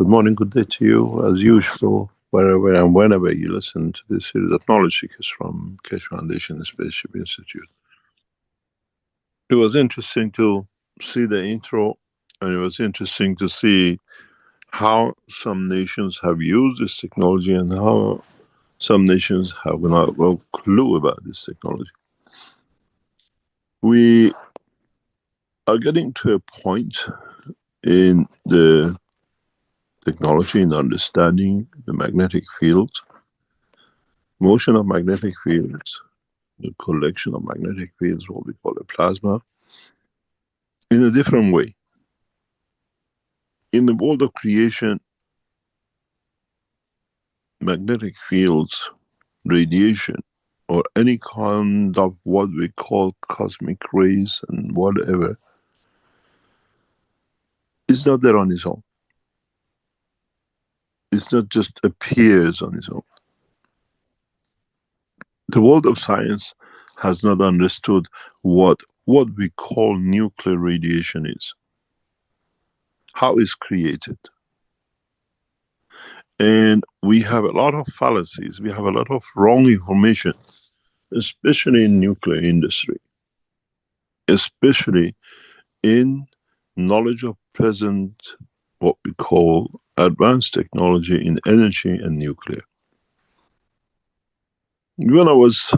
Good morning, good day to you, as usual, wherever and whenever you listen to this series of knowledge seekers from Keshe Foundation and Spaceship Institute. It was interesting to see the intro, and it was interesting to see how some nations have used this technology and how some nations have not a clue about this technology. We are getting to a point in the technology in understanding the magnetic fields, motion of magnetic fields, the collection of magnetic fields, what we call a plasma, in a different way. In the world of creation, magnetic fields, radiation, or any kind of what we call cosmic rays and whatever, is not there on its own. It's not just appears on its own. The world of science has not understood what we call nuclear radiation is, how it's created. And we have a lot of fallacies, we have a lot of wrong information, especially in nuclear industry, especially in knowledge of present, what we call advanced technology in energy and nuclear. When I was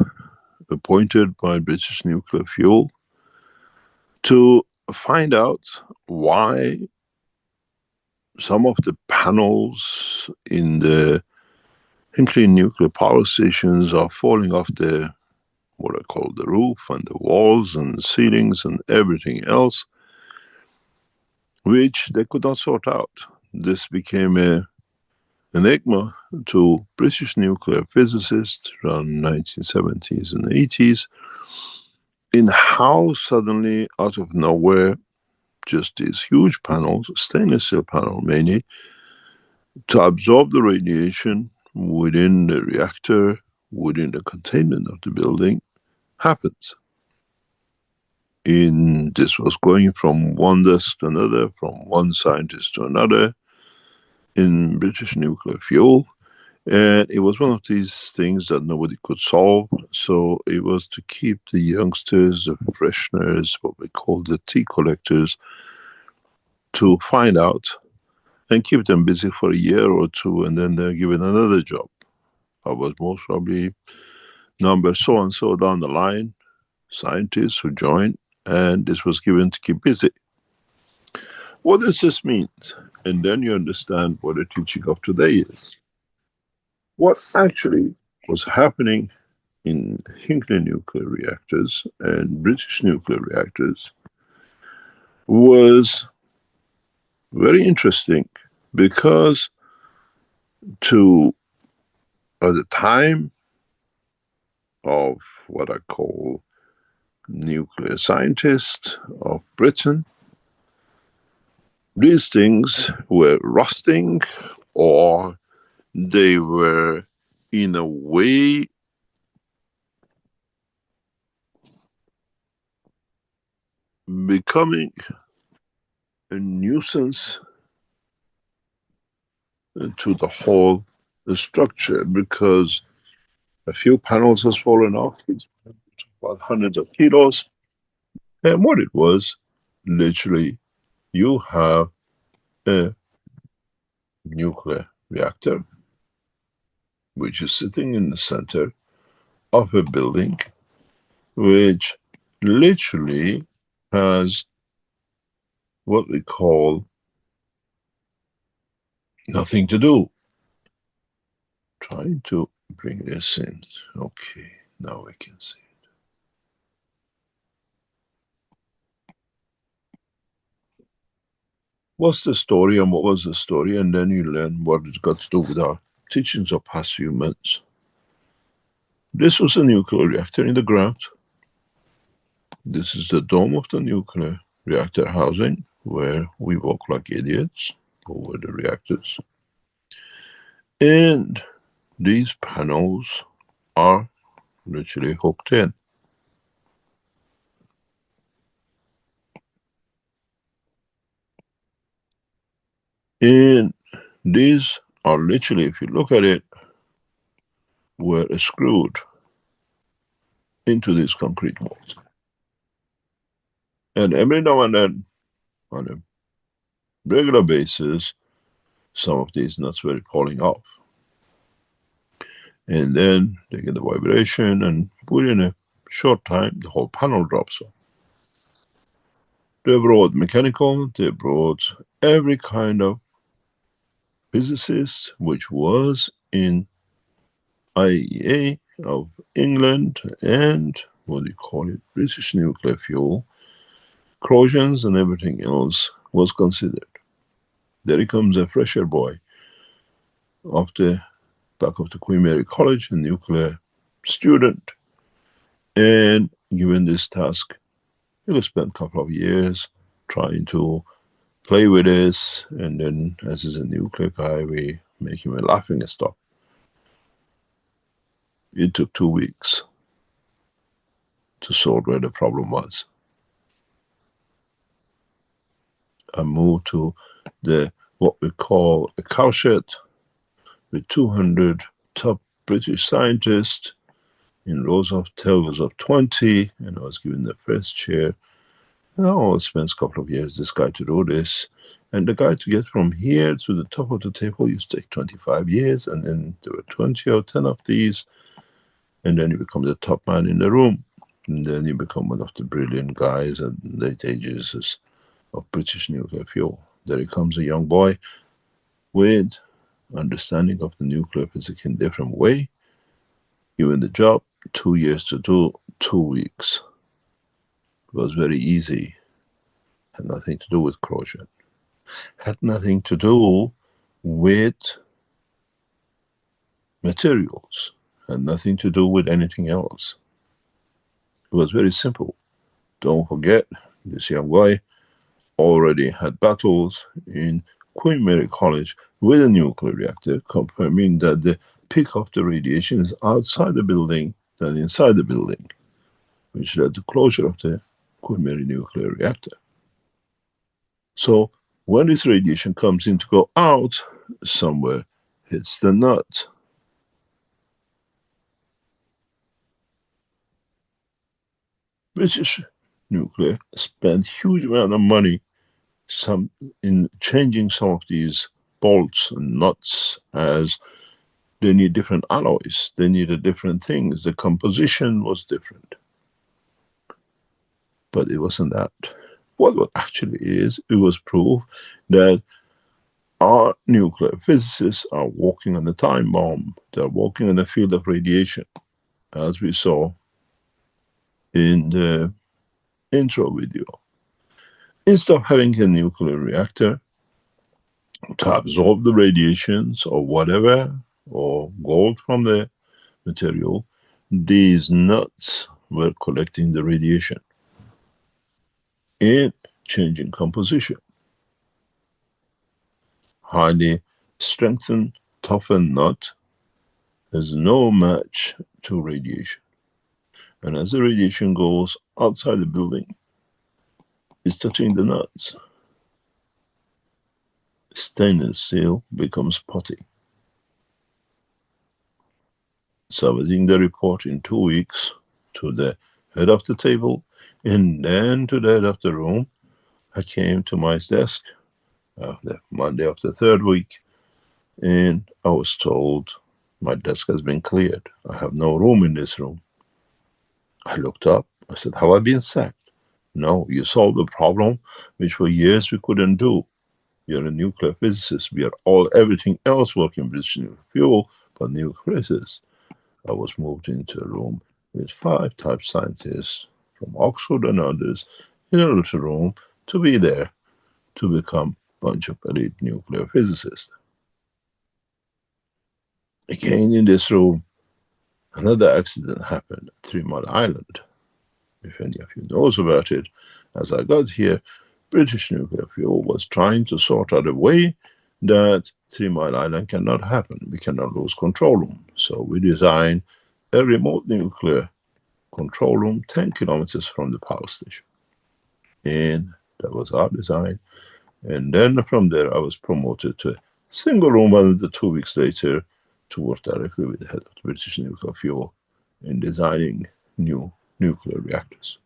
appointed by British Nuclear Fuel to find out why some of the panels in the Hinkley nuclear power stations are falling off the, what I call the roof and the walls and ceilings and everything else, which they could not sort out. This became an enigma to British nuclear physicists around 1970s and 80s, in how suddenly, out of nowhere, just these huge panels, stainless steel panel mainly, to absorb the radiation within the reactor, within the containment of the building, happens. This was going from one desk to another, from one scientist to another in British Nuclear Fuel, and it was one of these things that nobody could solve. So it was to keep the youngsters, the fresheners, what we call the tea collectors, to find out and keep them busy for a year or two, and then they're given another job. I was most probably number so and so down the line, scientists who joined, and this was given to keep busy. What does this mean? And then you understand what the teaching of today is. What actually was happening in Hinkley nuclear reactors and British nuclear reactors was very interesting, because at the time of what I call nuclear scientists of Britain, these things were rusting, or they were in a way becoming a nuisance to the whole structure, because a few panels has fallen off, it's about hundreds of kilos, and what it was, literally, you have a nuclear reactor which is sitting in the center of a building, which literally has what we call nothing to do. Trying to bring this in. Okay, now we can see it. What's the story and what was the story? And then you learn what it's got to do with our teachings of past few months. This was a nuclear reactor in the ground. This is the dome of the nuclear reactor housing, where we walk like idiots over the reactors. And these panels are literally hooked in. And These are literally, if you look at it, were screwed into these concrete walls. And every now and then, on a regular basis, some of these nuts were falling off. And then they get the vibration, and within a short time, the whole panel drops off. They brought mechanical, they brought every kind of physicist which was in IEA of England and what do you call it, British nuclear fuel, corrosions and everything else was considered. There comes a fresher boy off the back of the Queen Mary College, a nuclear student, and given this task, he'll spend a couple of years trying to play with this, and then as he's a nuclear guy, we make him a laughing stock. It took 2 weeks to sort where the problem was. I moved to the what we call a cowshed with 200 top British scientists in rows of tables of 20, and I was given the first chair. And I spent a couple of years, this guy to do this. And the guy to get from here to the top of the table used to take 25 years, and then there were 20 or 10 of these, and then you become the top man in the room. And then you become one of the brilliant guys at late ages of British nuclear fuel. There comes a young boy with understanding of the nuclear physics in different way. Given the job, 2 years to do, 2 weeks. It was very easy. Had nothing to do with corrosion. Had nothing to do with materials. Had nothing to do with anything else. It was very simple. Don't forget, this young boy already had battles in Queen Mary College with a nuclear reactor, confirming that the peak of the radiation is outside the building than inside the building, which led to closure of the Queen Mary nuclear reactor. So when this radiation comes in to go out, somewhere hits the nut. British nuclear spent huge amount of money in changing some of these bolts and nuts, as they need different alloys, they needed different things, the composition was different. But it wasn't that. What actually is, it was proof that our nuclear physicists are working on the time bomb, they're working in the field of radiation, as we saw in the intro video. Instead of having a nuclear reactor to absorb the radiations or whatever, or gold from the material, these nuts were collecting the radiation and changing composition. Highly strengthened, toughened nut has no match to radiation. And as the radiation goes outside the building, it's touching the nuts. Stainless steel becomes putty. Submitting the report in 2 weeks to the head of the table and then to the head of the room. I came to my desk the Monday of the 3rd week, and I was told my desk has been cleared. I have no room in this room. I looked up, I said, have I been sacked? No, you solved the problem which for years we couldn't do. You're a nuclear physicist. We are everything else working with nuclear fuel, but nuclear physicists. I was moved into a room with 5 type scientists from Oxford and others in a little room to be there to become a bunch of elite nuclear physicists. Again in this room, another accident happened at 3 Mile Island. If any of you knows about it, as I got here, British nuclear fuel was trying to sort out a way that 3 Mile Island cannot happen. We cannot lose control room. So we designed a remote nuclear control room 10 kilometers from the power station. And that was our design. And then from there I was promoted to Single room, and 2 weeks later to work directly with the head of the British Nuclear Fuel in designing new nuclear reactors.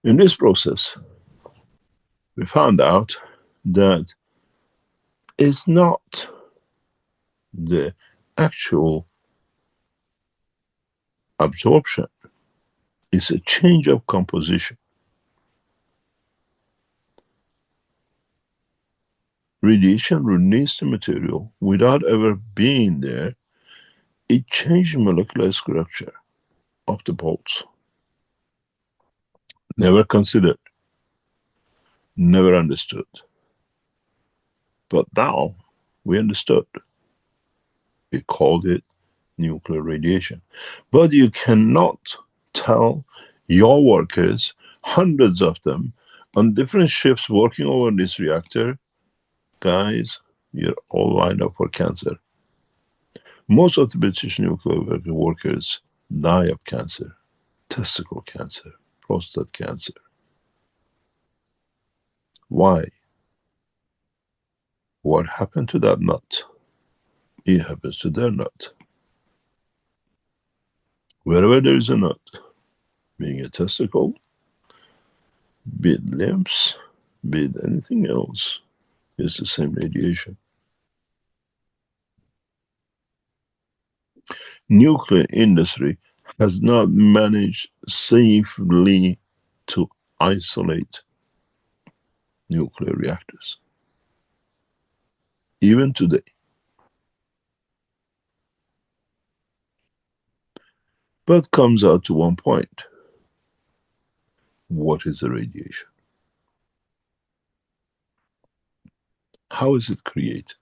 In this process, we found out that it's not the actual absorption, it's a change of composition. Radiation released the material without ever being there. It changed molecular structure of the bolts. Never considered, never understood. But now we understood. We called it nuclear radiation. But you cannot tell your workers, hundreds of them, on different shifts working over this reactor, guys, you're all lined up for cancer. Most of the British nuclear workers die of cancer, testicle cancer, prostate cancer. Why? What happened to that nut? It happens to their nut. Wherever there is a nut, being a testicle, be it limbs, be it anything else, it's the same radiation. Nuclear industry has not managed safely to isolate nuclear reactors. Even today. But comes out to one point. What is the radiation? How is it created?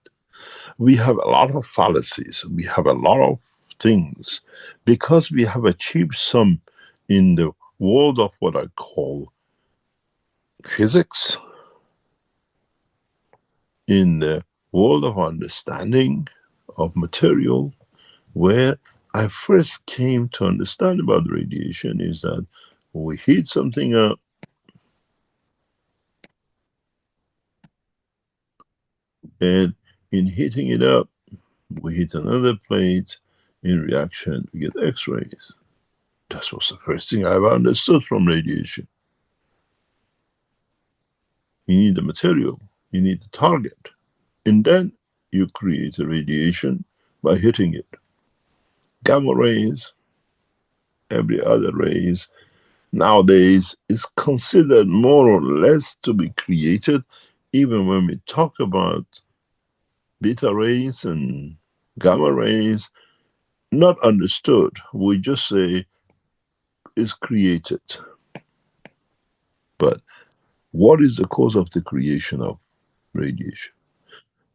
We have a lot of fallacies. We have a lot of things. Because we have achieved some in the world of what I call physics, in the world of understanding of material, where I first came to understand about radiation is that we heat something up, and in heating it up, we heat another plate, in reaction we get X-rays. That was the first thing I ever understood from radiation. You need the material, you need the target, and then you create a radiation by hitting it. Gamma rays, every other rays, nowadays is considered more or less to be created, even when we talk about beta rays and gamma rays, not understood. We just say it's created. But what is the cause of the creation of radiation?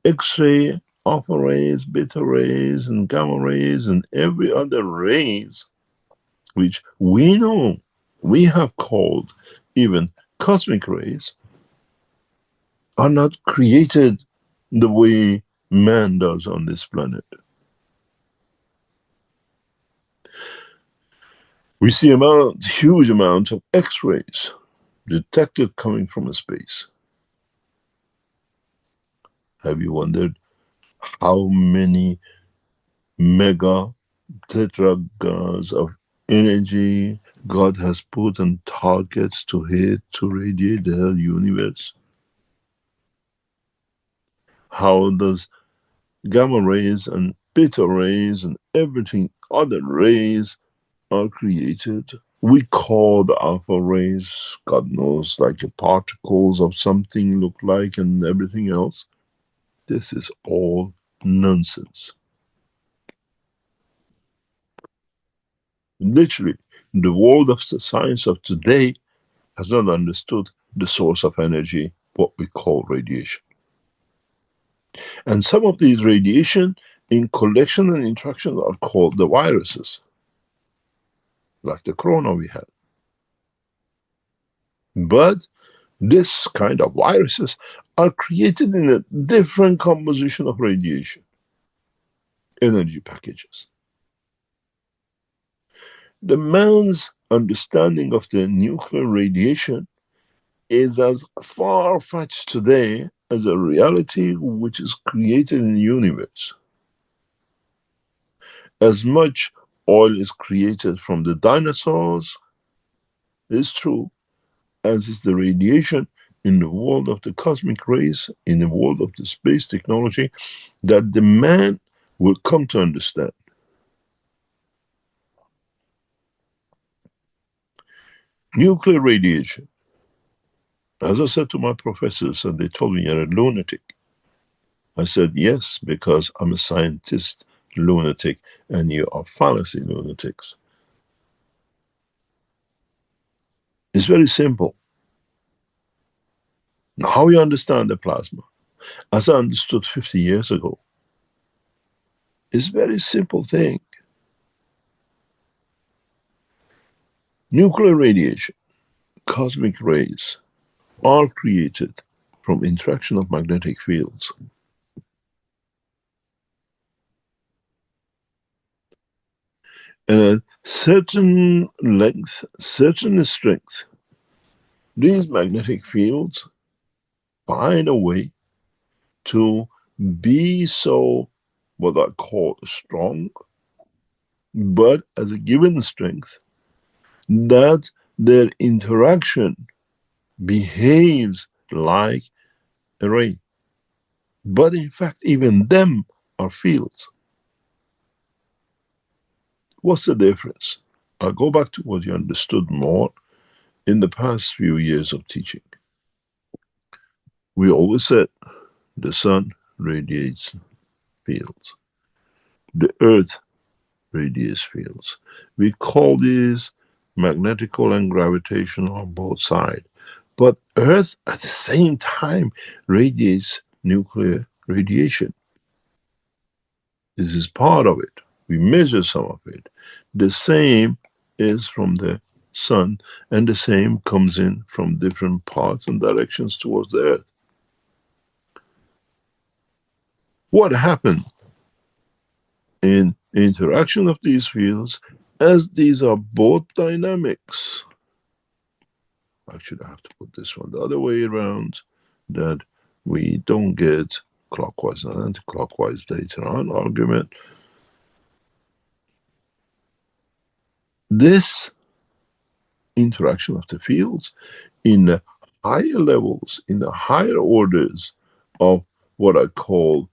X-ray, alpha rays, beta rays, and gamma rays, and every other rays, which we know, we have called even cosmic rays, are not created the way man does on this planet. We see huge amounts of X-rays detected coming from space. Have you wondered how many mega tetragons of energy God has put on targets to hit, to radiate the whole universe? How does gamma rays and beta rays and everything, other rays are created? We call the alpha rays, God knows, like particles of something look like and everything else. This is all nonsense. Literally, the world of the science of today has not understood the source of energy, what we call radiation. And some of these radiation in collection and interaction are called the viruses, like the corona we had. But this kind of viruses are created in a different composition of radiation, energy packages. The man's understanding of the nuclear radiation is as far-fetched today as a reality which is created in the universe. As much oil is created from the dinosaurs, is true, as is the radiation in the world of the cosmic rays, in the world of the space technology, that the man will come to understand. Nuclear radiation. As I said to my professors, and they told me you're a lunatic. I said, yes, because I'm a scientist lunatic, and you are fallacy lunatics. It's very simple. Now, how you understand the plasma, as I understood 50 years ago, is a very simple thing. Nuclear radiation, cosmic rays, are created from interaction of magnetic fields. And at certain length, certain strength, these magnetic fields find a way to be so, what I call strong, but as a given strength, that their interaction behaves like a ray. But in fact, even them are fields. What's the difference? I'll go back to what you understood more in the past few years of teaching. We always said the sun radiates fields, the earth radiates fields. We call these magnetical and gravitational on both sides. But earth at the same time radiates nuclear radiation. This is part of it. We measure some of it. The same is from the sun, and the same comes in from different parts and directions towards the earth. What happened in interaction of these fields, as these are both dynamics? Actually, I have to put this one the other way around, that we don't get clockwise and anti-clockwise later on argument. This interaction of the fields in the higher levels, in the higher orders of what I call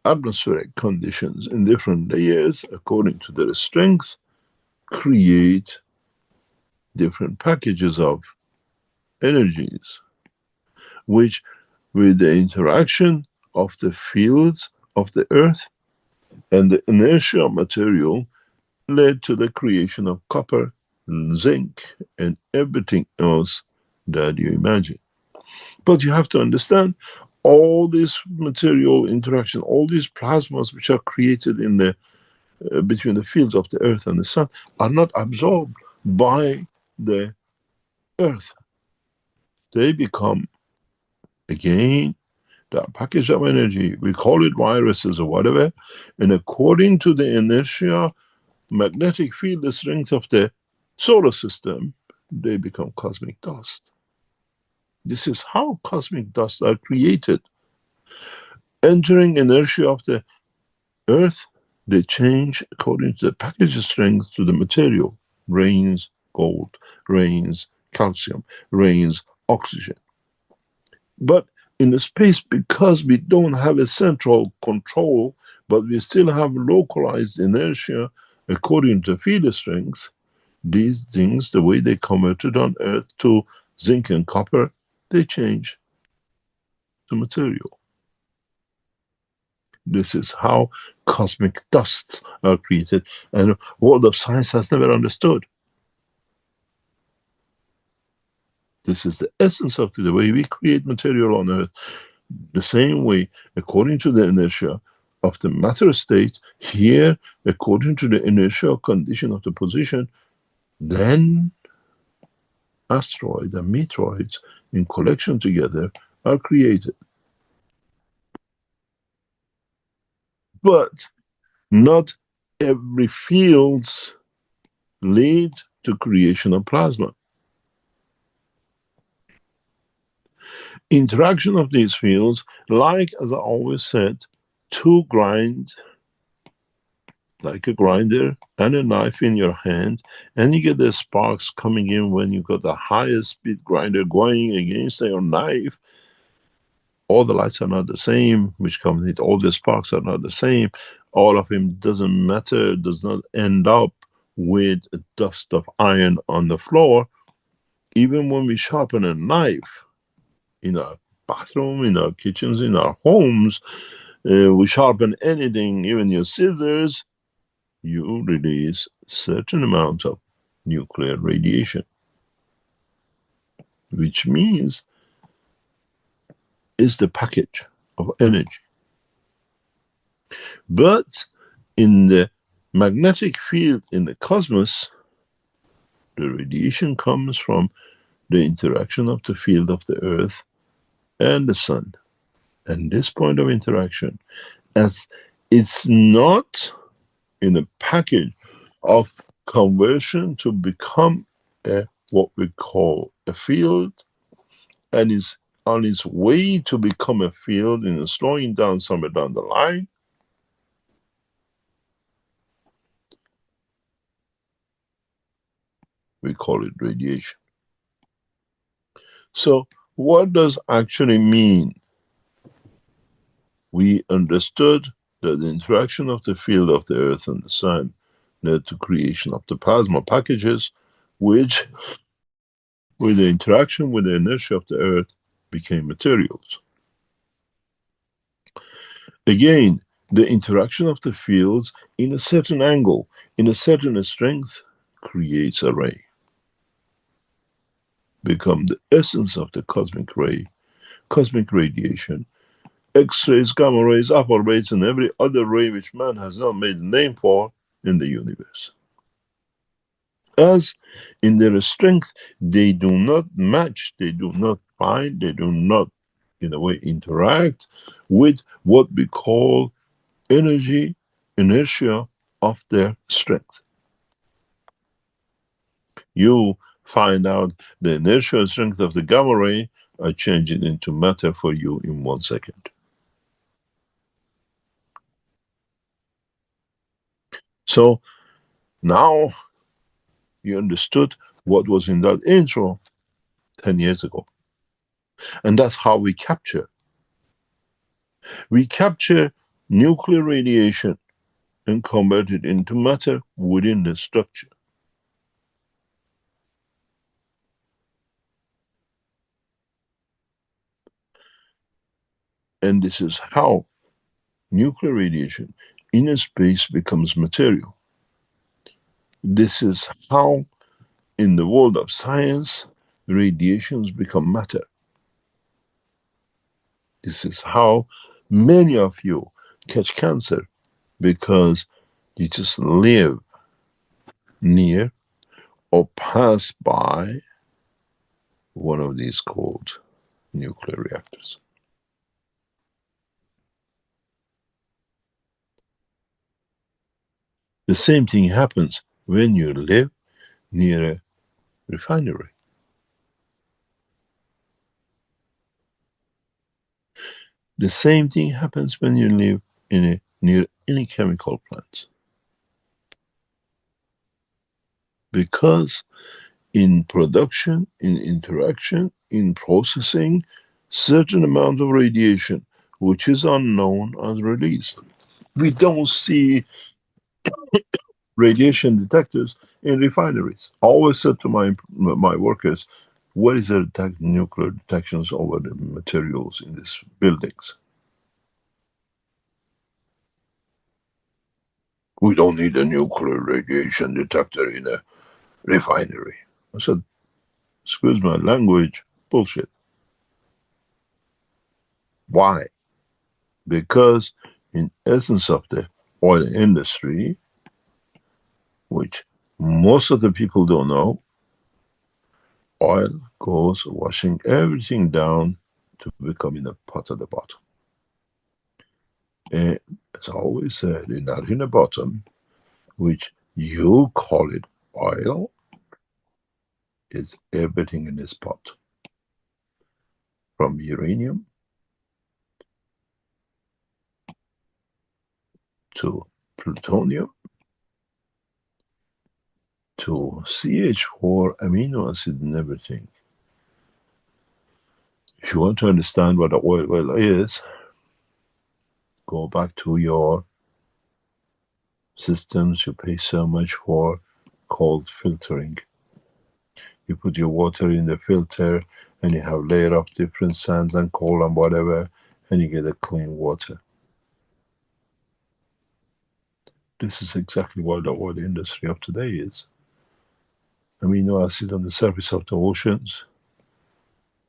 atmospheric conditions in different layers, according to their strength, create different packages of energies, which with the interaction of the fields of the earth and the inertia of material led to the creation of copper, zinc, and everything else that you imagine. But you have to understand, all this material interaction, all these plasmas which are created in the between the fields of the earth and the sun, are not absorbed by the earth. They become, again, that package of energy, we call it viruses or whatever, and according to the inertia, magnetic field, the strength of the solar system, they become cosmic dust. This is how cosmic dust are created. Entering inertia of the earth, they change according to the package strength to the material. Rains gold, rains calcium, rains oxygen. But in the space, because we don't have a central control, but we still have localized inertia according to field strength, these things, the way they converted on earth to zinc and copper, they change to material. This is how cosmic dusts are created, and the world of science has never understood. This is the essence of the way we create material on earth. The same way, according to the inertia of the matter state, here, according to the inertial condition of the position, then asteroids and meteoroids in collection together are created. But not every fields lead to creation of plasma. Interaction of these fields, like as I always said, two grind, like a grinder and a knife in your hand, and you get the sparks coming in when you got the highest speed grinder going against your knife. All the lights are not the same, which comes with all the sparks are not the same. All of them doesn't matter, does not end up with a dust of iron on the floor. Even when we sharpen a knife in our bathroom, in our kitchens, in our homes, we sharpen anything, even your scissors, you release certain amount of nuclear radiation, which means is the package of energy. But in the magnetic field in the cosmos, the radiation comes from the interaction of the field of the earth and the sun. And this point of interaction, as it's not in a package of conversion to become a what we call a field, and is on its way to become a field and is slowing down somewhere down the line, we call it radiation. So what does actually mean? We understood that the interaction of the field of the earth and the sun led to creation of the plasma packages, which with the interaction with the inertia of the earth became materials. Again, the interaction of the fields in a certain angle, in a certain strength, creates a ray. Become the essence of the cosmic ray, cosmic radiation, X-rays, gamma rays, alpha rays, and every other ray which man has not made a name for in the universe. As in their strength, they do not match, they do not find, they do not, in a way, interact with what we call energy, inertia of their strength. You find out the inertial strength of the gamma ray, I change it into matter for you in 1 second. So now you understood what was in that intro 10 years ago. And that's how we capture. We capture nuclear radiation and convert it into matter within the structure. And this is how nuclear radiation in a space becomes material. This is how, in the world of science, radiations become matter. This is how many of you catch cancer, because you just live near or pass by one of these cold nuclear reactors. The same thing happens when you live near a refinery. The same thing happens when you live near any chemical plant. Because in production, in interaction, in processing, certain amount of radiation, which is unknown, are released. We don't see radiation detectors in refineries. I always said to my workers, what is the nuclear detections over the materials in these buildings? We don't need a nuclear radiation detector in a refinery. I said, excuse my language, bullshit. Why? Because in essence of the oil industry, which most of the people don't know, oil goes washing everything down to becoming a pot at the bottom. And as I always said, it's not in the bottom, which you call it oil, is everything in this pot. from uranium to plutonium to CH4 amino acid and everything. If you want to understand what the oil well is, go back to your systems you pay so much for, called filtering. You put your water in the filter and you have layer of different sands and coal and whatever, and you get a clean water. This is exactly what the oil industry of today is. Amino acid on the surface of the oceans,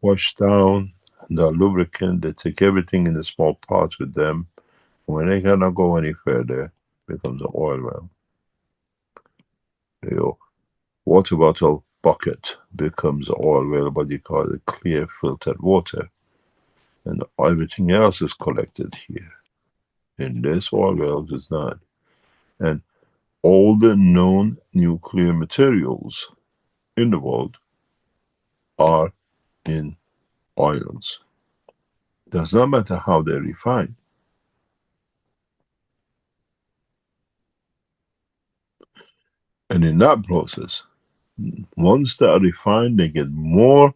washed down, and the lubricant, they take everything in the small parts with them. When they cannot go any further, it becomes an oil well. Your water bottle bucket becomes an oil well, but you call it clear filtered water. And everything else is collected here. In this oil well is not. And all the known nuclear materials in the world are in oils. Does not matter how they're refined. And in that process, once they are refined, they get more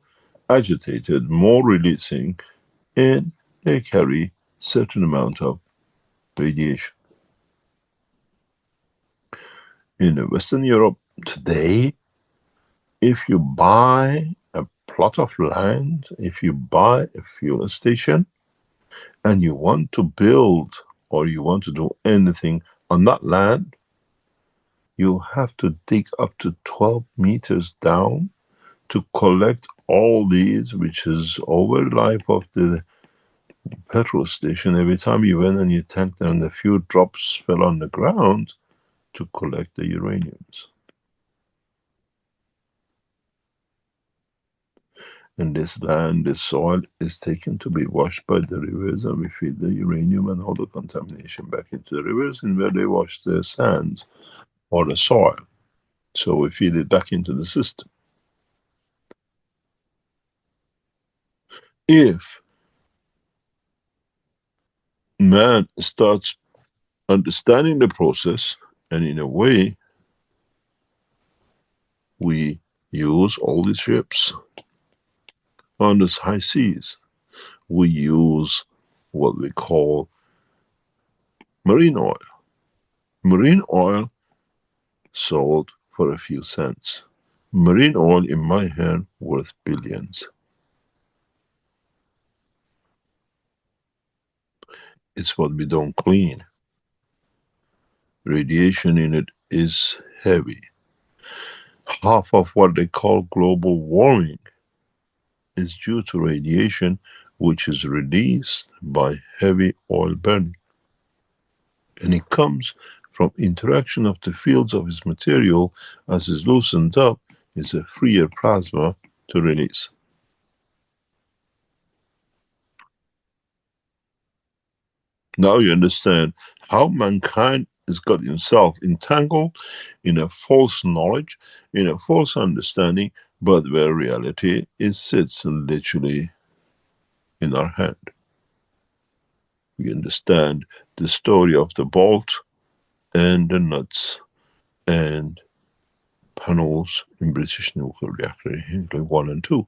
agitated, more releasing, and they carry certain amount of radiation. In Western Europe today, if you buy a plot of land, if you buy a fuel station, and you want to build or you want to do anything on that land, you have to dig up to 12 meters down to collect all these, which is over the life of the petrol station. Every time you went and you tanked and a few drops fell on the ground to collect the uraniums. And this land, this soil is taken to be washed by the rivers, and we feed the uranium and all the contamination back into the rivers, in where they wash the sands or the soil. So we feed it back into the system. If man starts understanding the process, and in a way, we use all these ships on the high seas, we use what we call marine oil. Marine oil sold for a few cents. Marine oil, in my hand, worth billions. It's what we don't clean. Radiation in it is heavy. Half of what they call global warming is due to radiation, which is released by heavy oil burning. And it comes from interaction of the fields of its material. As it's loosened up, it's a freer plasma to release. Now you understand how mankind has got himself entangled in a false knowledge, in a false understanding, but where reality is sits literally in our hand. We understand the story of the bolt and the nuts and panels in British nuclear reactor Hinkley 1 and 2.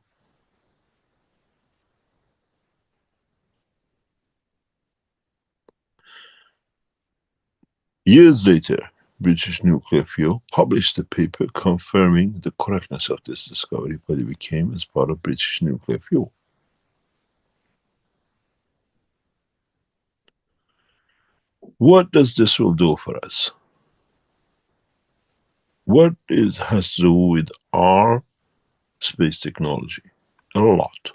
Years later, British Nuclear Fuel published a paper confirming the correctness of this discovery, but it became as part of British Nuclear Fuel. What does this will do for us? What has to do with our space technology? A lot.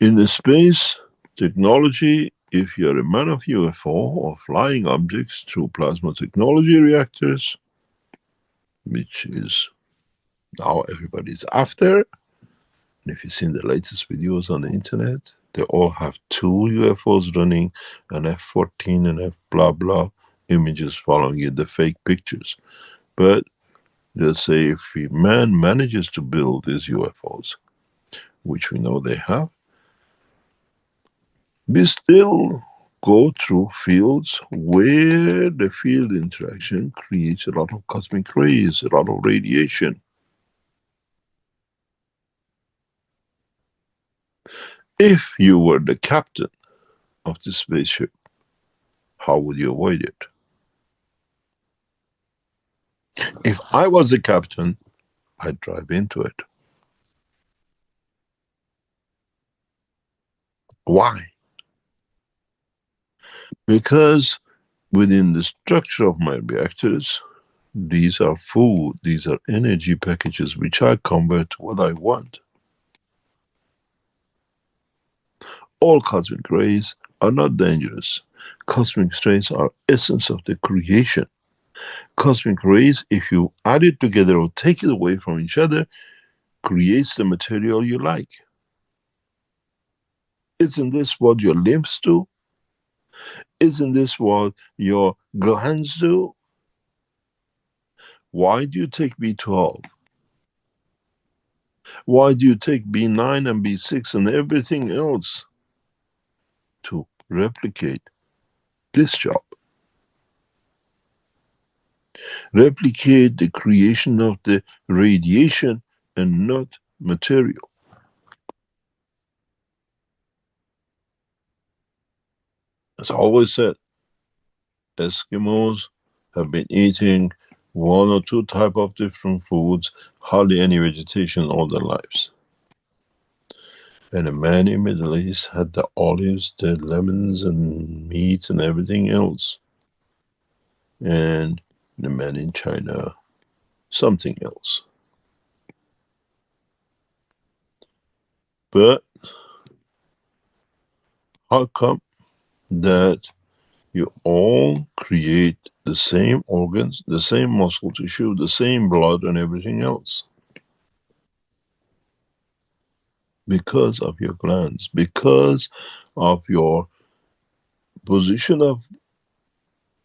In the space technology, if you're a man of UFO or flying objects through plasma technology reactors, which is now everybody's after, and if you've seen the latest videos on the internet, they all have two UFOs running, an F-14 and F blah blah images following it, the fake pictures. But Let's say if man manages to build these UFOs, which we know they have, we still go through fields where the field interaction creates a lot of cosmic rays, a lot of radiation. If you were the captain of the spaceship, how would you avoid it? If I was the captain, I'd drive into it. Why? Because within the structure of my reactors, these are food, these are energy packages which I convert to what I want. All cosmic rays are not dangerous. Cosmic rays are essence of the creation. Cosmic rays, if you add it together or take it away from each other, creates the material you like. Isn't this what your limbs do? Isn't this what your glands do? Why do you take B12? Why do you take B9 and B6 and everything else? To replicate this job. Replicate the creation of the radiation and not material. As I always said, Eskimos have been eating one or two type of different foods, hardly any vegetation all their lives. And the man in Middle East had the olives, the lemons and meats and everything else. And the man in China, something else. But how come that you all create the same organs, the same muscle tissue, the same blood and everything else? Because of your glands, because of your position of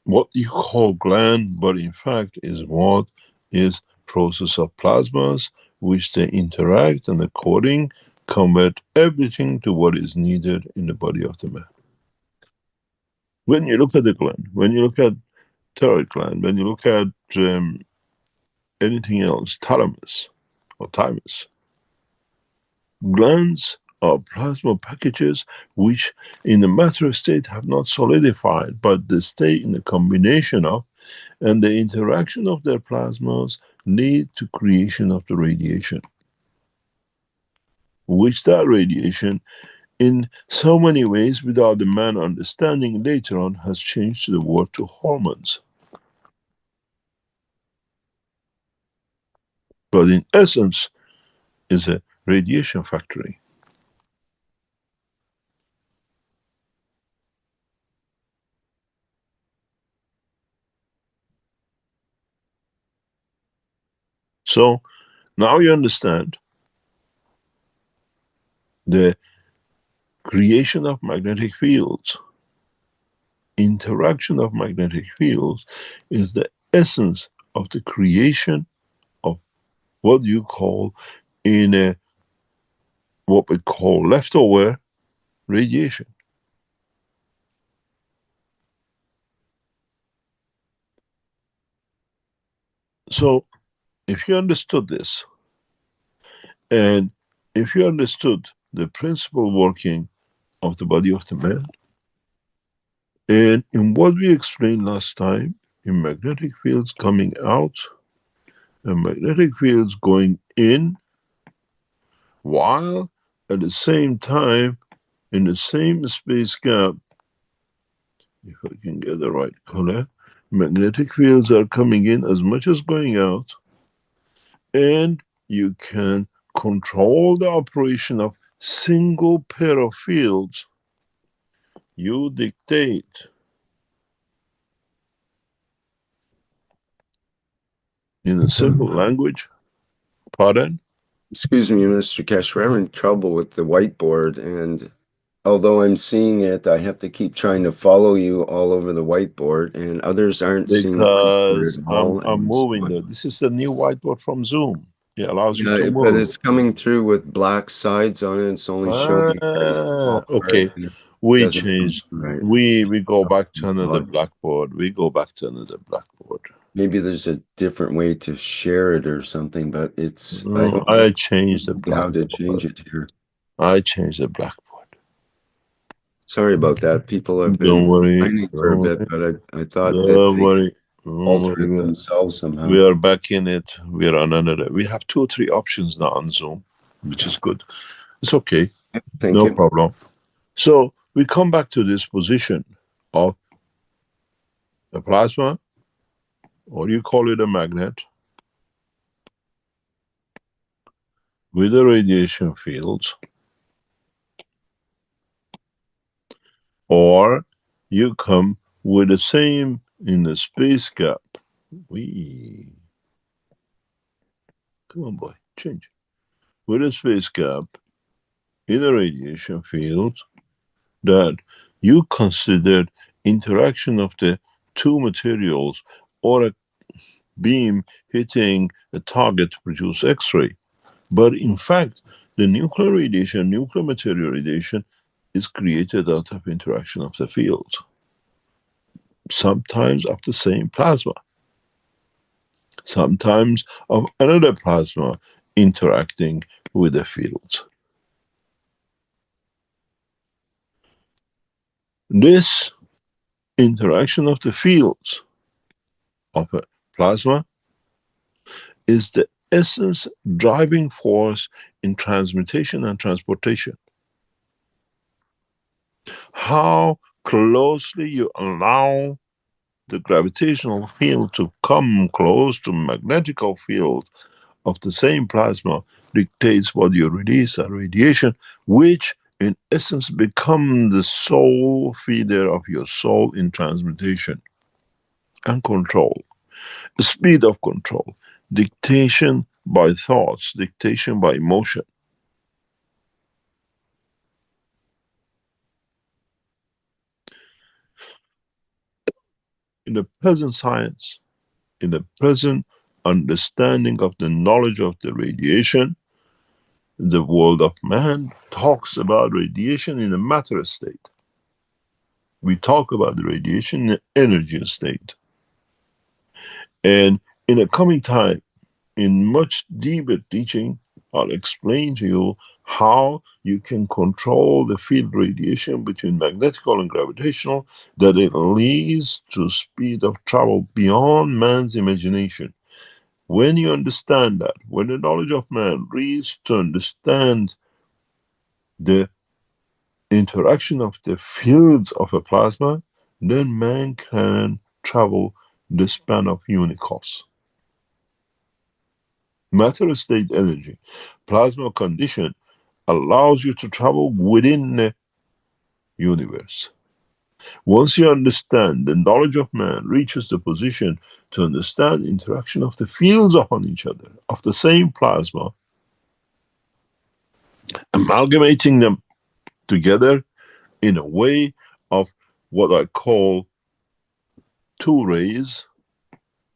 what you call gland, but in fact is what is process of plasmas, which they interact and according convert everything to what is needed in the body of the man. When you look at the gland, when you look at thyroid gland, when you look at anything else, thalamus or thymus, glands are plasma packages which in the matter state have not solidified, but they stay in the combination of, and the interaction of their plasmas lead to creation of the radiation. Which that radiation, in so many ways, without the man understanding later on, has changed the word to hormones. But in essence, is a radiation factory. So now you understand the creation of magnetic fields, interaction of magnetic fields is the essence of the creation of what you call in a what we call leftover radiation. So if you understood this, and if you understood the principle working of the body of the man, and in what we explained last time, in magnetic fields coming out and magnetic fields going in, while at the same time, in the same space gap, if I can get the right color, magnetic fields are coming in as much as going out, and you can control the operation of single pair of fields. You dictate in a simple language. Pardon? Excuse me, Mr. Keshe, we're having trouble with the whiteboard, and although I'm seeing it, I have to keep trying to follow you all over the whiteboard, and others aren't seeing the whiteboard Because at I'm all. I'm And so moving there. This is the new whiteboard from Zoom. It allows you to yeah, but move. it's coming through with black sides on it. It's only showing a very small part, Okay. and it We doesn't come change. right. We go back to It's another odd. blackboard. We go back to another blackboard. Maybe there's a different way to share it or something, but I don't I changed the know how to change blackboard. it here. I changed the blackboard. Sorry about that. People have Don't been worry. complaining for a Don't bit, worry. but I thought that Don't they worry. Don't alter worry. it themselves somehow. We are back in it. We are on another. We have 2 or 3 options now on Zoom, which is good. It's okay. Thank No you. problem. So we come back to this position of a plasma, or you call it a magnet, with the radiation fields, or you come with the same in the space gap. We come on, boy, change. With a space gap in a radiation field that you considered interaction of the 2 materials or a beam hitting a target to produce X-ray. But in fact, the nuclear radiation, nuclear material radiation, is created out of interaction of the fields, sometimes of the same plasma, sometimes of another plasma interacting with the fields. This interaction of the fields of a plasma is the essence driving force in transmutation and transportation. How closely you allow the gravitational field to come close to magnetical field of the same plasma dictates what you release as radiation, which in essence become the soul feeder of your soul in transmutation and control. Speed of control, dictation by thoughts, dictation by emotion. In the present science, in the present understanding of the knowledge of the radiation, the world of man talks about radiation in a matter state. We talk about the radiation in the energy state. And in a coming time, in much deeper teaching, I'll explain to you how you can control the field radiation between magnetical and gravitational, that it leads to speed of travel beyond man's imagination. When you understand that, when the knowledge of man reaches to understand the interaction of the fields of a plasma, then man can travel the span of unicos. Matter state energy, plasma condition allows you to travel within the universe. Once you understand, the knowledge of man reaches the position to understand interaction of the fields upon each other, of the same plasma, amalgamating them together in a way of what I call 2 rays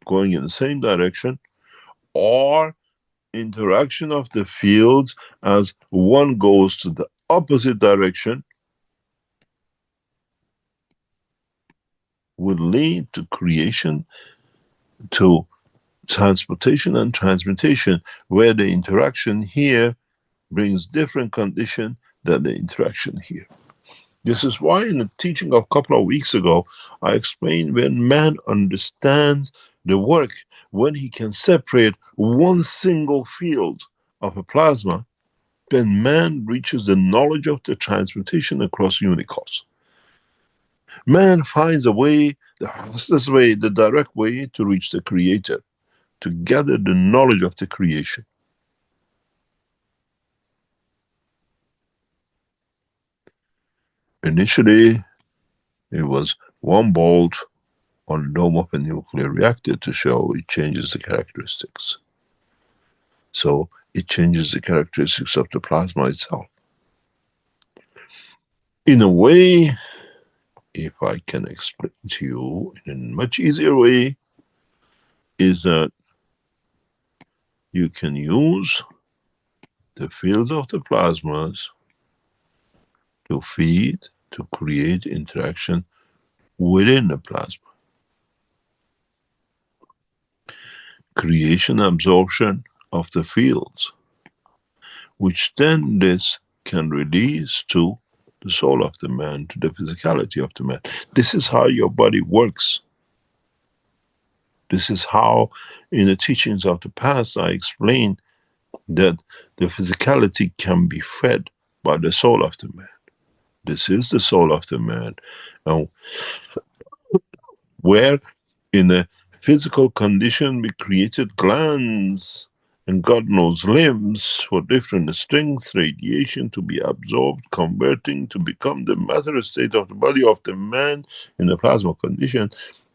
going in the same direction, or interaction of the fields as one goes to the opposite direction, will lead to creation, to transportation and transmutation, where the interaction here brings different condition than the interaction here. This is why in the teaching of a couple of weeks ago, I explained when man understands the work, when he can separate one single field of a plasma, then man reaches the knowledge of the transmutation across unicos. Man finds a way, the fastest way, the direct way to reach the Creator, to gather the knowledge of the creation. Initially, it was 1 volt on the dome of a nuclear reactor to show it changes the characteristics. So it changes the characteristics of the plasma itself. In a way, if I can explain to you in a much easier way, is that you can use the fields of the plasmas to feed, to create interaction within the plasma. Creation, absorption of the fields, which then this can release to the soul of the man, to the physicality of the man. This is how your body works. This is how, in the teachings of the past, I explained that the physicality can be fed by the soul of the man. This is the soul of the man. And where in a physical condition we created glands and God knows limbs for different strength, radiation to be absorbed, converting to become the matter state of the body of the man in the plasma condition,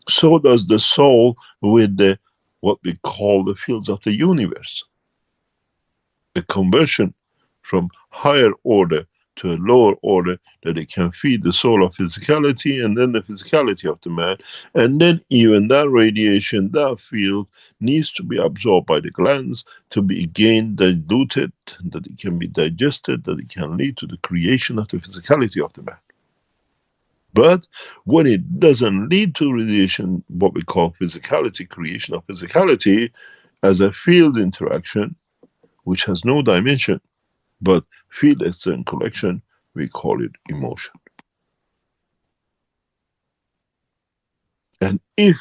so does the soul with the what we call the fields of the universe. The conversion from higher order to a lower order, that it can feed the soul of physicality and then the physicality of the man. And then even that radiation, that field needs to be absorbed by the glands to be again diluted, that it can be digested, that it can lead to the creation of the physicality of the man. But when it doesn't lead to radiation, what we call physicality, creation of physicality, as a field interaction, which has no dimension, but field external collection, we call it emotion. And if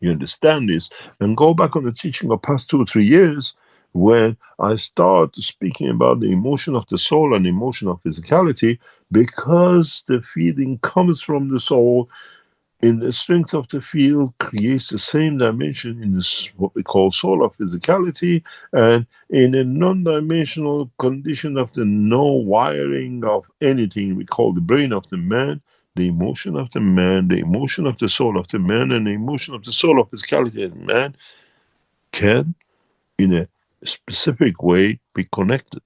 you understand this, and go back on the teaching of past 2 or 3 years, when I start speaking about the emotion of the soul and emotion of physicality, because the feeding comes from the soul, in the strength of the field creates the same dimension in this, what we call soul of physicality, and in a non-dimensional condition of the no wiring of anything we call the brain of the man, the emotion of the man, the emotion of the soul of the man, and the emotion of the soul of physicality of the man can, in a specific way, be connected.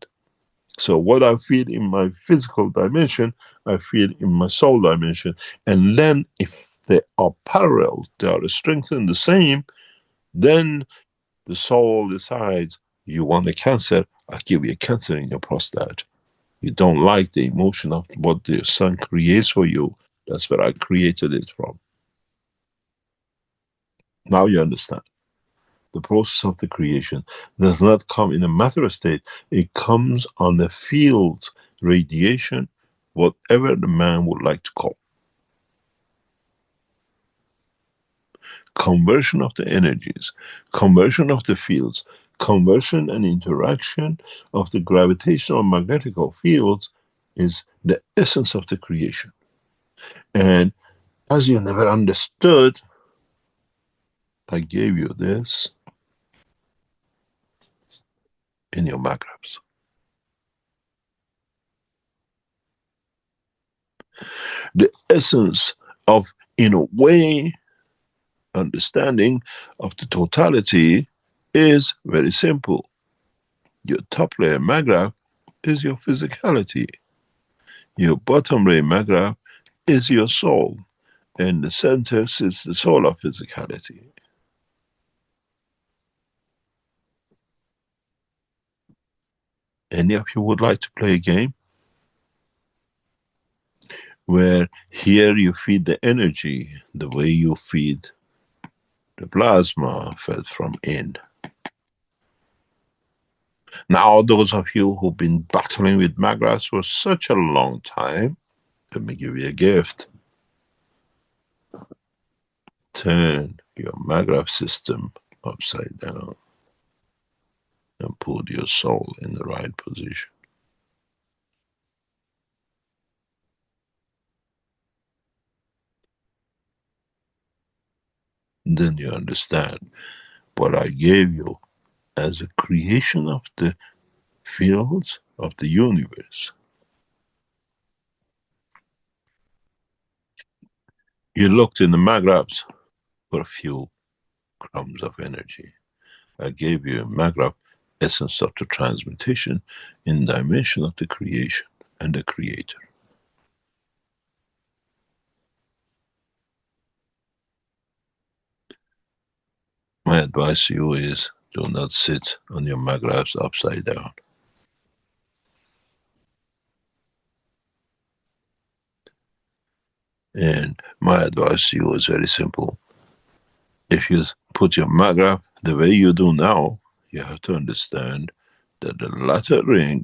So what I feel in my physical dimension, I feel in my soul dimension. And then if they are parallel, they are strengthened the same, then the soul decides, you want a cancer, I'll give you a cancer in your prostate. You don't like the emotion of what the sun creates for you. That's where I created it from. Now you understand. The process of the creation does not come in a matter state. It comes on the field, radiation, whatever the man would like to call. Conversion of the energies, conversion of the fields, conversion and interaction of the gravitational and magnetical fields is the essence of the creation. And as you never understood, I gave you this in your magraphs. The essence of, in a way, understanding of the totality is very simple. Your top layer magraph is your physicality. Your bottom layer magraph is your soul. And the center sits the soul of physicality. Any of you would like to play a game? Where here you feed the energy the way you feed the plasma fed from in. Now, those of you who've been battling with magraphs for such a long time, let me give you a gift. Turn your magraph system upside down and put your soul in the right position. Then you understand what I gave you as a creation of the fields of the universe. You looked in the magraphs for a few crumbs of energy. I gave you a magraph essence of the transmutation in dimension of the creation and the creator. My advice to you is do not sit on your magraphs upside down. And my advice to you is very simple. If you put your magraph the way you do now, you have to understand that the latter ring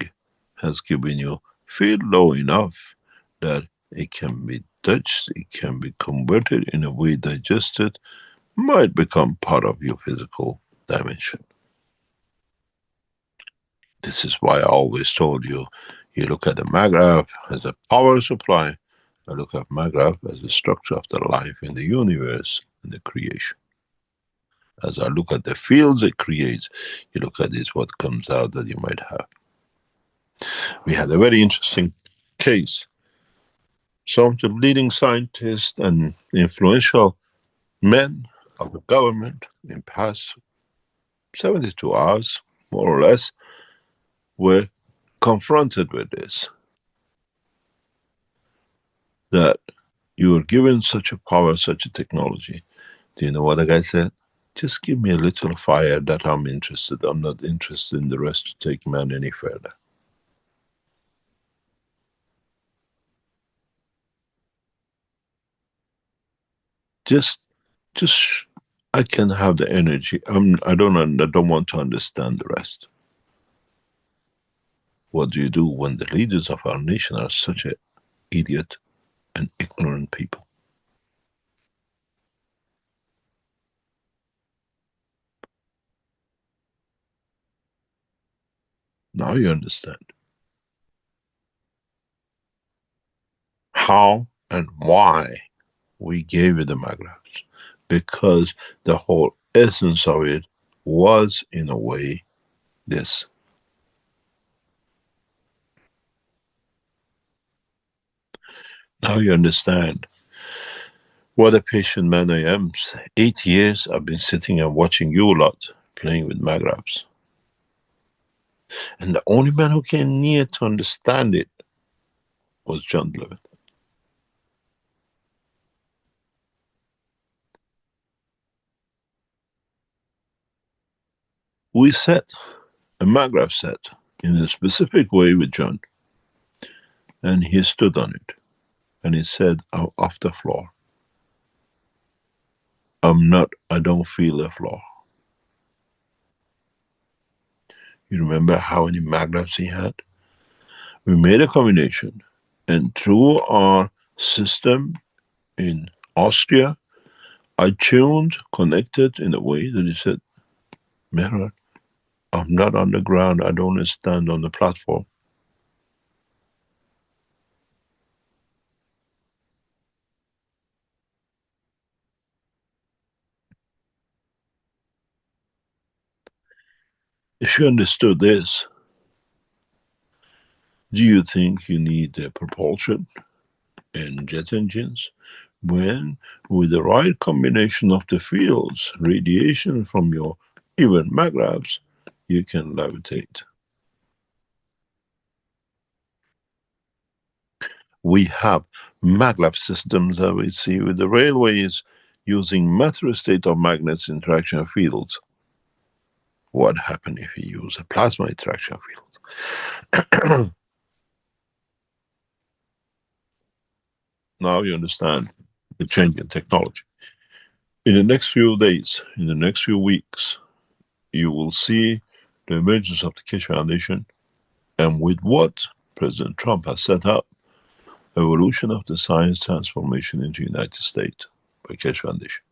has given you field low enough that it can be touched, it can be converted in a way digested, might become part of your physical dimension. This is why I always told you, you look at the magraph as a power supply, I look at magraph as a structure of the life in the universe and the creation. As I look at the fields it creates, you look at this, what comes out that you might have. We had a very interesting case. Some of the leading scientists and influential men of the government in past 72 hours, more or less, were confronted with this. That you were given such a power, such a technology. Do you know what the guy said? Just give me a little fire that I'm interested. I'm not interested in the rest to take man any further. Just I can have the energy. I don't want to understand the rest. What do you do when the leaders of our nation are such an idiot and ignorant people? Now you understand how and why we gave you the magraphs. Because the whole essence of it was, in a way, this. Now you understand what a patient man I am. 8 years I've been sitting and watching you a lot, playing with magraphs. And the only man who came near to understand it was John Blevett. We set a magraph set in a specific way with John, and he stood on it, and he said, I'm off the floor. I don't feel the floor. You remember how many magraphs he had? We made a combination, and through our system in Austria, I tuned, connected in a way that he said, Mehrad, I'm not on the ground, I don't stand on the platform. If you understood this, do you think you need propulsion and jet engines? When, with the right combination of the fields, radiation from your even magraphs, you can levitate. We have maglev systems that we see with the railways using matter state of magnets interaction fields. What happens if you use a plasma interaction field? Now you understand the change in technology. In the next few days, in the next few weeks, you will see the emergence of the Keshe Foundation, and with what President Trump has set up, evolution of the science transformation into the United States by Keshe Foundation.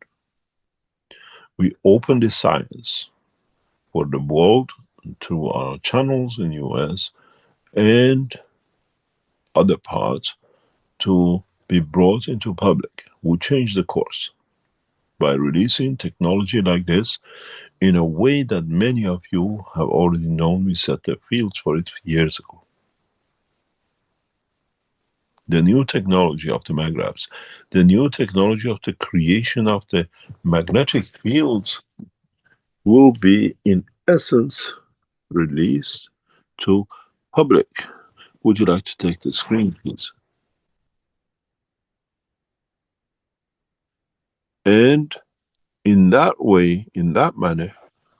We open this science for the world through our channels in US and other parts to be brought into public. We change the course by releasing technology like this in a way that many of you have already known. We set the fields for it years ago. The new technology of the magraphs, the new technology of the creation of the magnetic fields will be in essence released to public. Would you like to take the screen, please? And In that way, in that manner,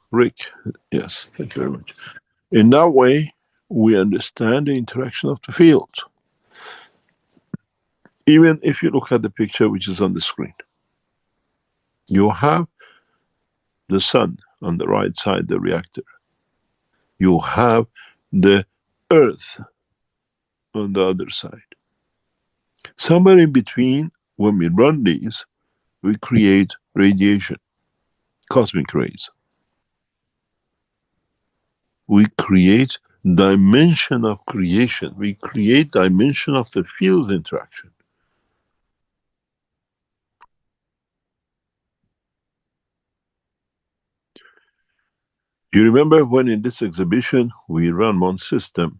Rick, yes, thank you very much. In that way, we understand the interaction of the fields. Even if you look at the picture which is on the screen, you have the sun on the right side, the reactor. You have the earth on the other side. Somewhere in between, when we run these, we create radiation, cosmic rays. We create dimension of creation. We create dimension of the fields interaction. You remember when in this exhibition we ran one system,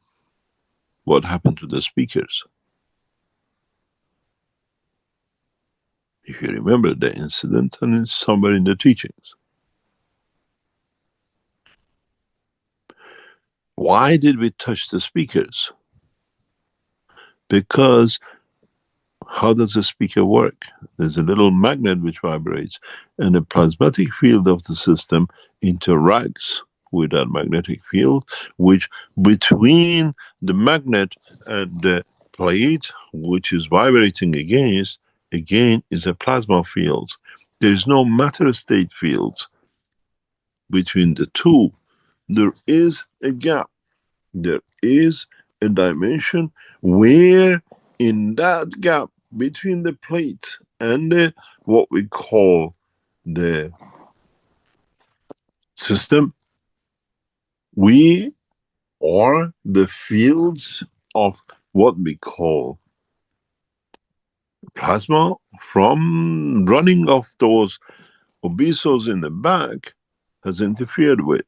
what happened to the speakers? If you remember the incident, and it's somewhere in the teachings. Why did we touch the speakers? Because how does a speaker work? There's a little magnet which vibrates, and the plasmatic field of the system interacts with that magnetic field, which between the magnet and the plate, which is vibrating against, again is a plasma field. There is no matter state fields between the two. There is a gap. There is a dimension where in that gap between the plate and what we call the system, we are the fields of what we call plasma from running off those obesos in the back has interfered with.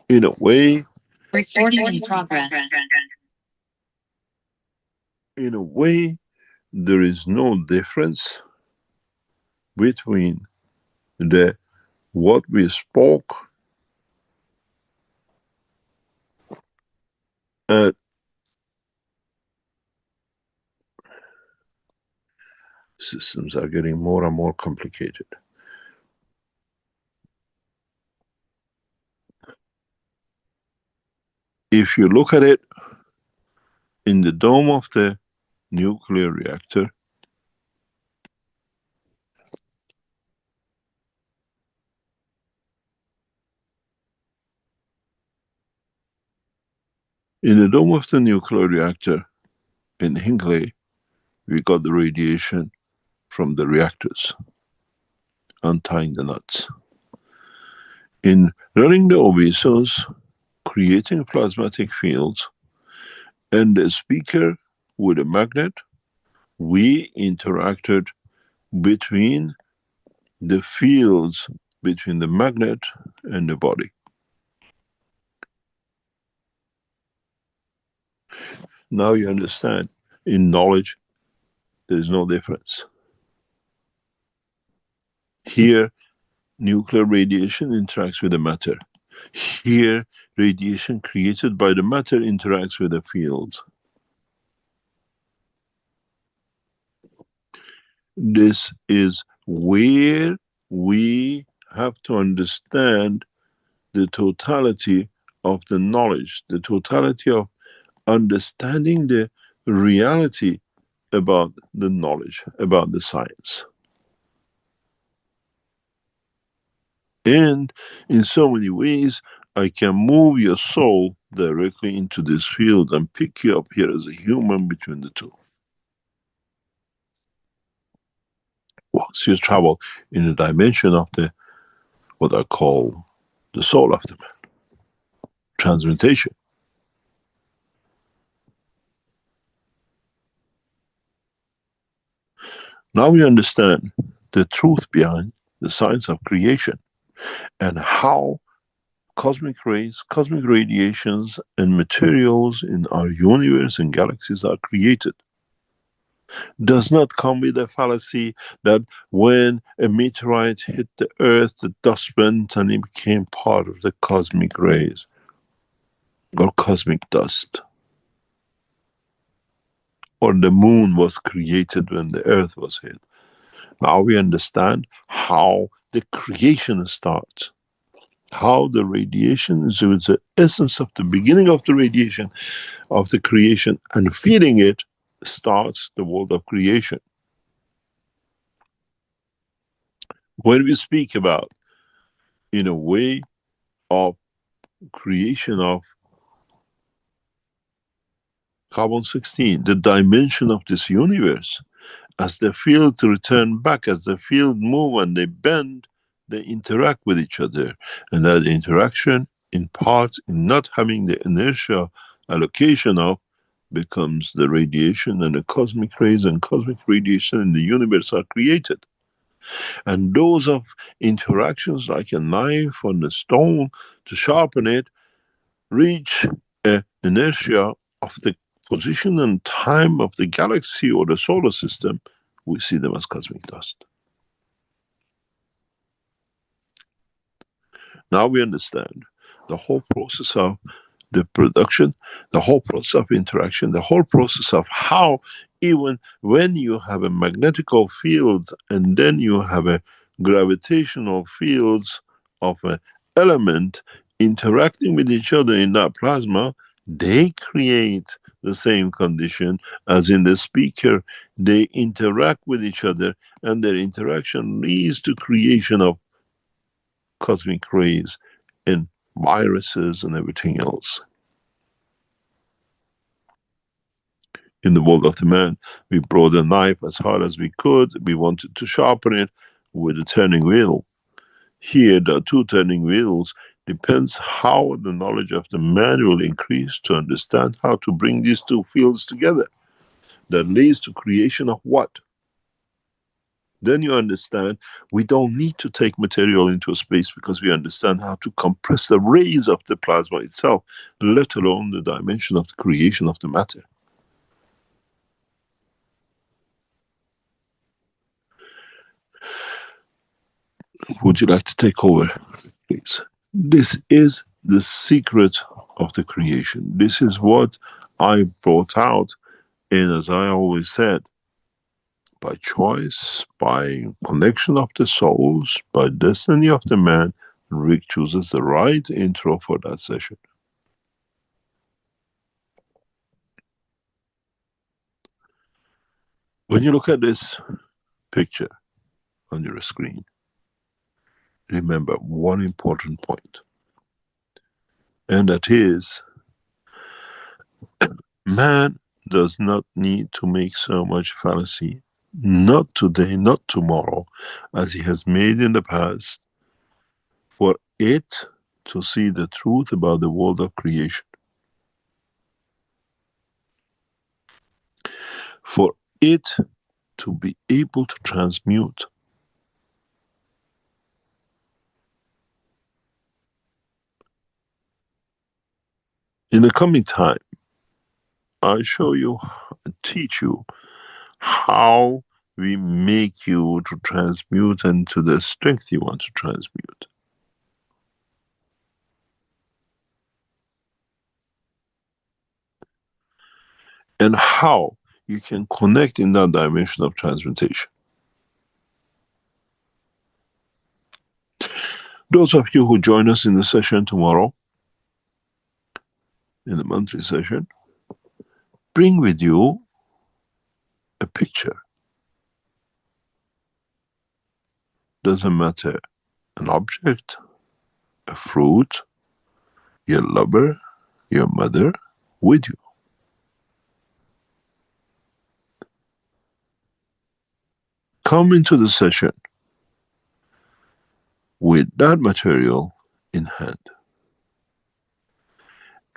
In a way, recording in progress. In a way, there is no difference between the what we spoke and systems are getting more and more complicated. If you look at it in the dome of the nuclear reactor, in the dome of the nuclear reactor in Hinkley, we got the radiation from the reactors, untying the nuts. In running the obesos, creating plasmatic fields, and the speaker with a magnet, we interacted between the fields between the magnet and the body. Now you understand, in knowledge, there is no difference. Here, nuclear radiation interacts with the matter. Here, radiation created by the matter interacts with the fields. This is where we have to understand the totality of the knowledge, the totality of understanding the reality about the knowledge, about the science. And in so many ways, I can move your soul directly into this field and pick you up here as a human between the two. Once you travel in the dimension of the, what I call the soul of the man, transmutation. Now we understand the truth behind the science of creation and how cosmic rays, cosmic radiations, and materials in our universe and galaxies are created. Does not come with a fallacy that when a meteorite hit the earth, the dust went and it became part of the cosmic rays or cosmic dust. Or the moon was created when the earth was hit. Now we understand how the creation starts. How the radiation is the essence of the beginning of the radiation of the creation, and feeding it starts the world of creation. When we speak about, in a way, of creation of carbon-16, the dimension of this universe, as the fields return back, as the field move and they bend, they interact with each other. And that interaction, in part, in not having the inertia allocation of, becomes the radiation, and the cosmic rays and cosmic radiation in the universe are created. And those of interactions like a knife on the stone to sharpen it, reach a inertia of the position and time of the galaxy or the solar system, we see them as cosmic dust. Now we understand the whole process of the production, the whole process of interaction, the whole process of how, even when you have a magnetical field and then you have a gravitational fields of an element interacting with each other in that plasma, they create the same condition as in the speaker. They interact with each other, and their interaction leads to creation of cosmic rays and viruses and everything else. In the world of the man, we brought a knife as hard as we could. We wanted to sharpen it with a turning wheel. Here, the two turning wheels depends how the knowledge of the man will increase to understand how to bring these two fields together. That leads to creation of what? Then you understand we don't need to take material into space, because we understand how to compress the rays of the plasma itself, let alone the dimension of the creation of the matter. Would you like to take over, please? This is the secret of the creation. This is what I brought out, and as I always said, by choice, by connection of the souls, by destiny of the man, Rick chooses the right intro for that session. When you look at this picture on your screen, remember one important point, and that is, man does not need to make so much fallacy, not today, not tomorrow, as he has made in the past, for it to see the truth about the world of creation. For it to be able to transmute. In the coming time, I'll show you, teach you how we make you to transmute into the strength you want to transmute. And how you can connect in that dimension of transmutation. Those of you who join us in the session tomorrow, in the monthly session, bring with you a picture. Doesn't matter, an object, a fruit, your lover, your mother, with you. Come into the session with that material in hand.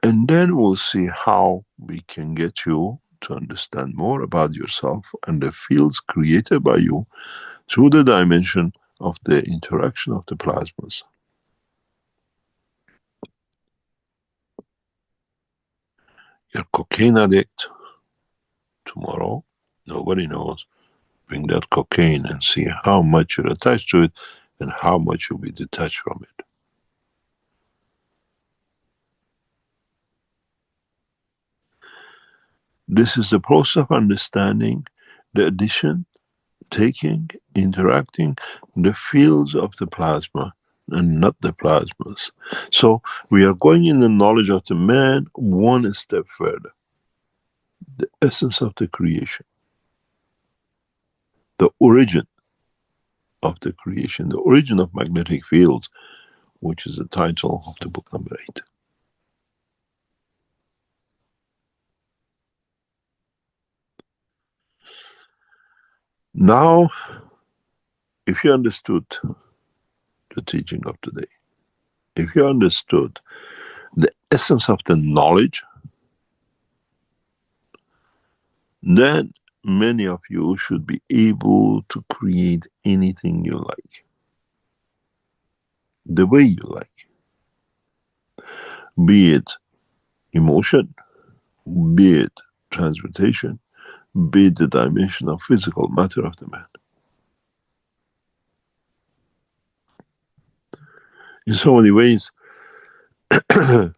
And then we'll see how we can get you to understand more about yourself and the fields created by you through the dimension of the interaction of the plasmas. Your cocaine addict, tomorrow, nobody knows. Bring that cocaine and see how much you're attached to it and how much you'll be detached from it. This is the process of understanding the addition, taking, interacting the fields of the plasma and not the plasmas. So we are going in the knowledge of the man one step further. The essence of the creation, the origin of the creation, the origin of magnetic fields, which is the title of the book number 8. Now, if you understood the teaching of today, if you understood the essence of the knowledge, then many of you should be able to create anything you like, the way you like, be it emotion, be it transmutation, be it the dimension of physical matter of the man. In so many ways, a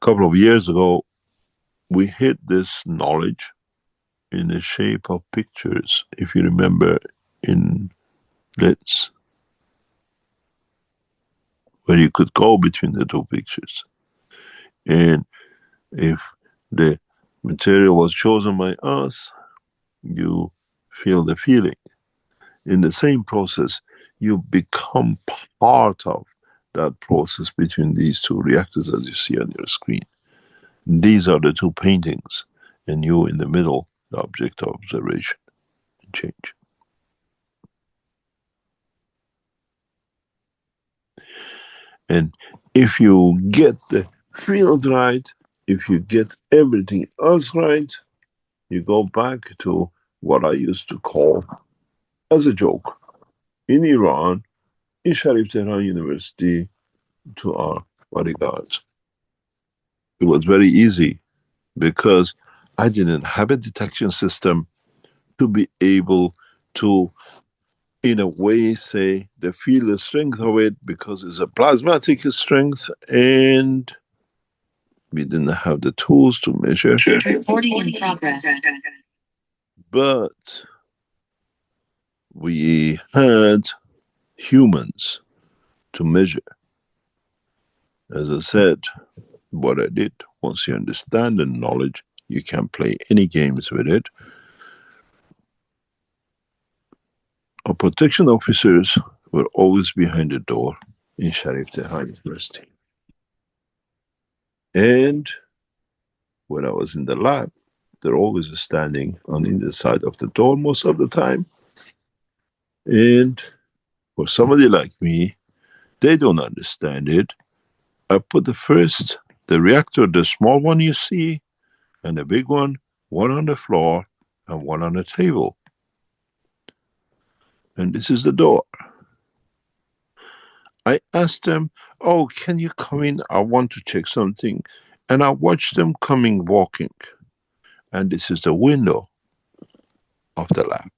couple of years ago, we hid this knowledge in the shape of pictures, if you remember, in lids, where you could go between the two pictures. And if the material was chosen by us, you feel the feeling. In the same process, you become part of that process between these two reactors as you see on your screen. These are the two paintings, and you in the middle, the object of observation and change. And if you get the field right, if you get everything else right, you go back to what I used to call, as a joke, in Iran, in Sharif Tehran University, to our bodyguards. It was very easy because I didn't have a detection system to be able to, in a way, say the field strength of it, because it's a plasmatic strength, and we didn't have the tools to measure. Recording in progress. But we had humans to measure. As I said, what I did, once you understand the knowledge, you can play any games with it. Our protection officers were always behind the door in Sharif Tehran University. And when I was in the lab, they're always standing on either side of the door most of the time. And for somebody like me, they don't understand it. I put the reactor, the small one you see, and the big one on the floor and one on the table. And this is the door. I asked them, oh, can you come in? I want to check something. And I watched them coming, walking. And this is the window of the lab.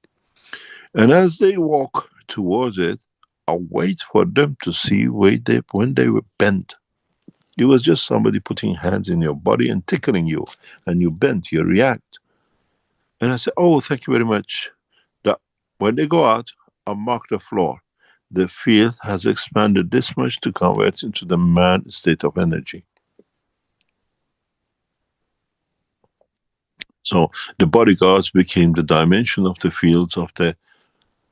And as they walk towards it, I wait for them to see when they were bent. It was just somebody putting hands in your body and tickling you, and you bent, you react. And I said, oh, thank you very much. That when they go out, I mark the floor. The field has expanded this much to convert into the man state of energy. So the bodyguards became the dimension of the fields of the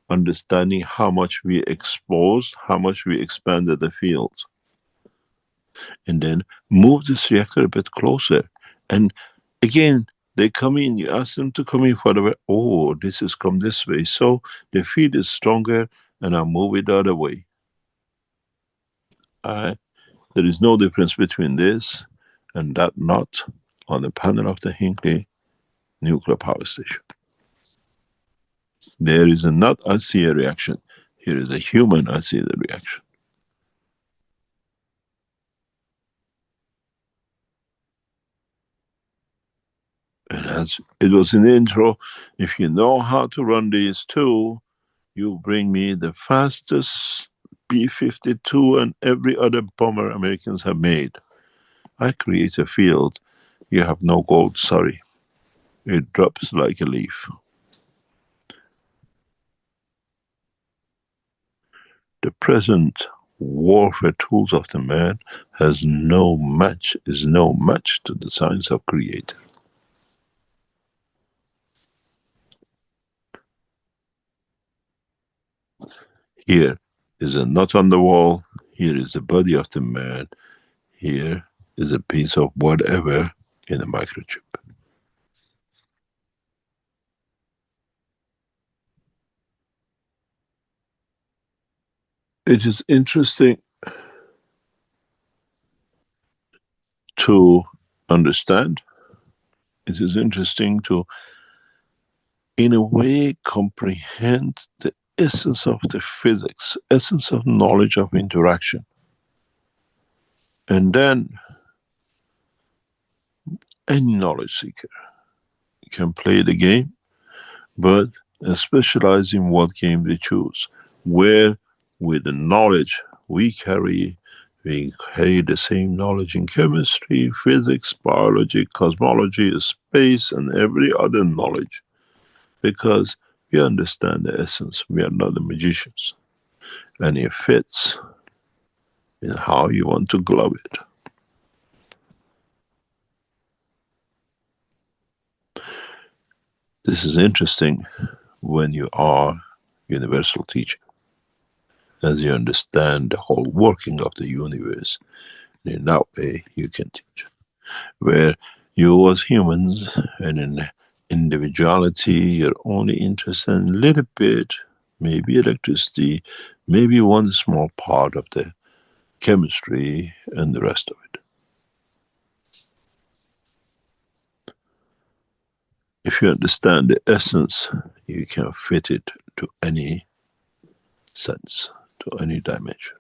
understanding how much we exposed, how much we expanded the fields. And then move this reactor a bit closer. And again, they come in, you ask them to come in for the, oh, this is come this way. So the field is stronger, and I move it the other way. There is no difference between this and that knot on the panel of the Hinkley nuclear power station. There is a knot, I see a reaction. Here is a human, I see the reaction. And as it was in the intro, if you know how to run these two, you bring me the fastest B-52 and every other bomber Americans have made. I create a field, you have no gold, sorry. It drops like a leaf. the present warfare tools of the man has no match, is no match to the science of creator. Here is a knot on the wall, here is the body of the man, here is a piece of whatever in a microchip. It is interesting to understand. It is interesting to, in a way, comprehend the essence of the physics, essence of knowledge of interaction. And then any knowledge seeker can play the game, but specialize in what game they choose. Where with the knowledge we carry the same knowledge in chemistry, physics, biology, cosmology, space, and every other knowledge. Because we understand the essence, we are not the magicians. And it fits in how you want to glove it. This is interesting when you are universal teacher, as you understand the whole working of the universe. In that way you can teach. Where you as humans and in individuality, you're only interested in a little bit, maybe electricity, maybe one small part of the chemistry and the rest of it. If you understand the essence, you can fit it to any sense, to any dimension.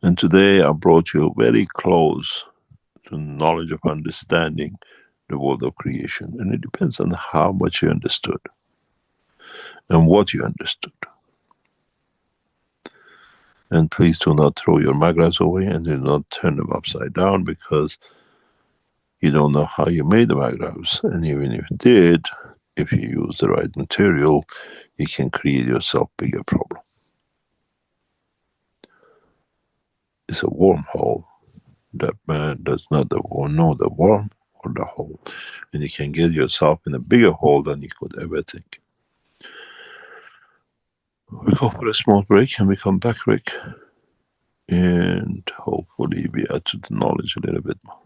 And today I brought you very close to knowledge of understanding the world of creation. And it depends on how much you understood and what you understood. And please do not throw your magravs away and do not turn them upside down, because you don't know how you made the magravs. And even if you did, if you use the right material, you can create yourself bigger problem. It's a wormhole. That man does not know the worm or the hole. And you can get yourself in a bigger hole than you could ever think. We go for a small break and we come back, Rick. And hopefully we add to the knowledge a little bit more.